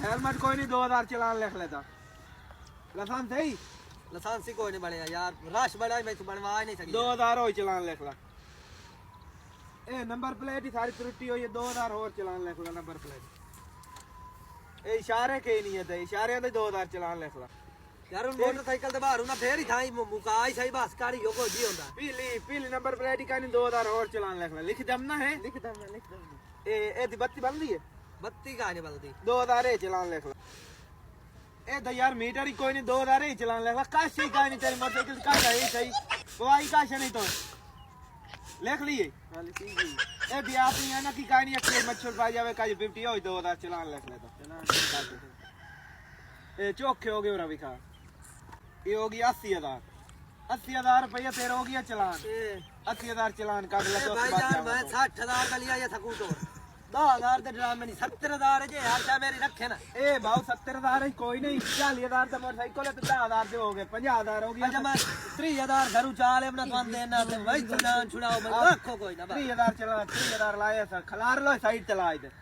helmet कोई नहीं 2000 चलान लिख लेता लाइसेंस सही लाइसेंस ही कोई नहीं बनेगा यार रश बड़ा है मैं तो बनवा ही नहीं सकता 2000 हो चलान लिख ला ए नंबर प्लेट ही सारी त्रुटि हुई है 2000 और चलान लिख ला नंबर प्लेट ए इशारे के नहीं है इशारे दे 2000 चलान लिख ला यार उन मोटरसाइकिल दे बाहर ना फेर ही थाई मुकाई सही बस कारी हो कोई जी होंदा पीली नंबर प्लेट ही का नहीं 2000 और चलान लिख ला लिख दमना है लिख दम ए दी बत्ती बंद है बत्ती का नहीं बदलती 2000 ही चलान लिख ला ए तो यार मीटर ही कोई नहीं 2000 ही चलान लिख ला काशी का नहीं तेरी मोटरसाइकिल का है सही कोई का नहीं तो लिख लिए ए भी आप नहीं है ना कि कहानी अकेले मच्छर पा जावे का 50 हो 2000 चलान लिख लेता ए चौके हो गए रवि खा ये हो गया 80,000 रुपया तेरा हो गया चलान 80,000 चलान काट ला भाई यार मैं 60,000 का लिया या थकू तो 10,000 के ड्रामे नहीं 70,000 है जे यार चाहे मेरी रखे ना ए भाव 70,000 है कोई नहीं 40,000 तो मोटरसाइकिल है तो 10,000 दे हो गए 50,000 हो गया अच्छा मैं 30,000 घरू चाले अपना तुम देना ते भाई तू जान छुड़ाओ मैं रखो कोई ना 30,000 चला 30,000 लाया खलार लो साइड चला इधर